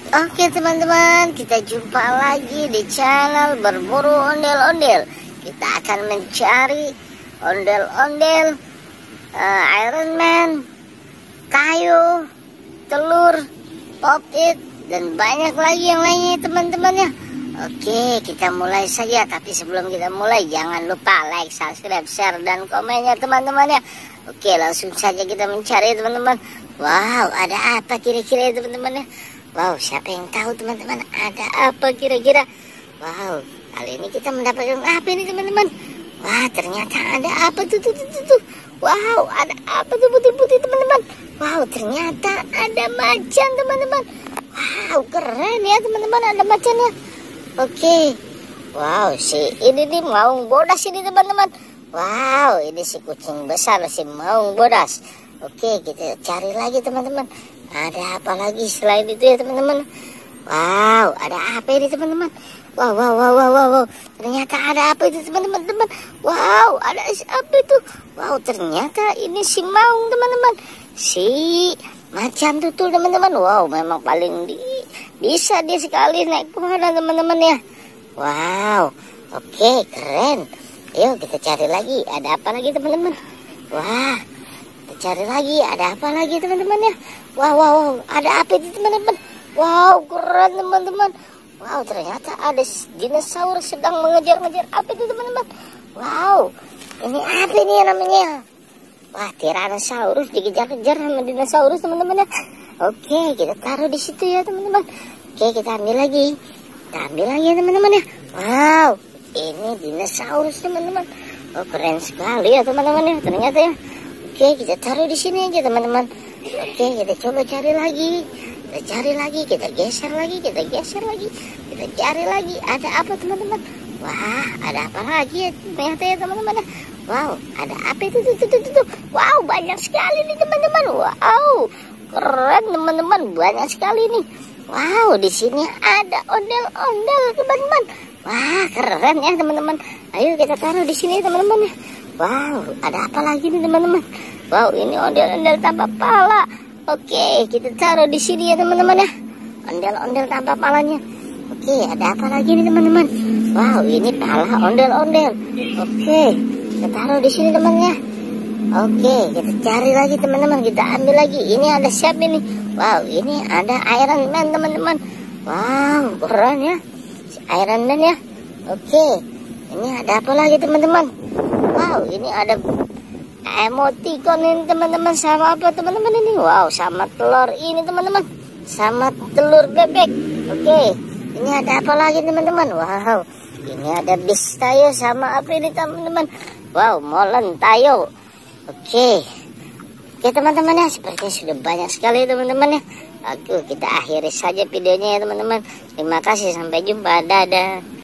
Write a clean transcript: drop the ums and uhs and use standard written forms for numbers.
Oke teman-teman, kita jumpa lagi di channel Berburu Ondel-Ondel. Kita akan mencari ondel-ondel, Iron Man, kayu, telur, pop-it, dan banyak lagi yang lainnya teman-teman ya. Oke, kita mulai saja. Tapi sebelum kita mulai, jangan lupa like, subscribe, share, dan komennya teman-teman ya. Oke, langsung saja kita mencari teman-teman. Wow, ada apa kira-kira teman-teman ya? Wow, siapa yang tahu teman-teman ada apa kira-kira? Wow, kali ini kita mendapatkan apa ini teman-teman? Wah, ternyata ada apa tuh. Wow, ada apa tuh putih-putih teman-teman? Wow, ternyata ada macan teman-teman. Wow, keren ya teman-teman, ada macannya. Oke. Wow, si ini nih maung bodas ini teman-teman. Wow, ini si kucing besar, si maung bodas. Oke, kita cari lagi teman-teman. Ada apa lagi selain itu ya teman-teman? Wow, ada apa ini teman-teman? Wow. Ternyata ada apa itu teman-teman? Wow, ada apa itu? Wow, ternyata ini si maung teman-teman. Si macan tutul teman-teman. Wow, memang paling bisa dia sekali naik pohon teman-teman ya. Wow, oke, keren. Yuk kita cari lagi. Ada apa lagi teman-teman? Wah, cari lagi, ada apa lagi teman-teman ya? Wow, ada apa itu teman-teman? Wow, keren teman-teman. Wow, ternyata ada dinosaurus sedang mengejar-ngejar apa itu teman-teman? Wow, ini apa ini namanya? Wah, Tyrannosaurus dikejar-kejar sama dinosaurus teman-teman ya. Oke, kita taruh di situ ya teman-teman. Oke, kita ambil lagi. Kita ambil lagi ya teman-teman ya. Wow, ini dinosaurus teman-teman. Oh, keren sekali ya teman-teman ya. Ternyata ya. Oke, kita taruh di sini aja teman-teman. Oke, kita coba cari lagi. Kita cari lagi, kita geser lagi, kita cari lagi. Ada apa teman-teman? Wah, ada apa lagi ya ternyata ya teman-teman. Wow, ada apa itu tuh. Wow, banyak sekali nih teman-teman. Wow, keren teman-teman, banyak sekali nih. Wow, di sini ada ondel-ondel teman-teman. Wah, keren ya teman-teman. Ayo kita taruh di sini teman-teman ya. Wow, ada apa lagi nih teman-teman? Wow, ini ondel-ondel tanpa pala. Oke, kita taruh di sini ya teman-teman ya. Ondel-ondel tanpa palanya. Oke, ada apa lagi nih teman-teman? Wow, ini pala ondel-ondel. Oke, kita taruh di sini teman ya. Oke, kita cari lagi teman-teman. Kita ambil lagi. Ini ada siapa nih? Wow, ini ada Iron Man teman-teman. Wow, keren ya. Si Iron Man ya. Oke, ini ada apa lagi teman-teman? Wow, ini ada emoticon ini teman-teman. Sama apa teman-teman ini? Wow, sama telur ini teman-teman. Sama telur bebek. Oke, ini ada apa lagi teman-teman? Wow, ini ada bis tayo sama apa ini teman-teman? Wow, molen tayo. Oke teman-teman ya. Sepertinya sudah banyak sekali teman-teman ya. Oke, kita akhiri saja videonya ya teman-teman. Terima kasih, sampai jumpa. Dadah.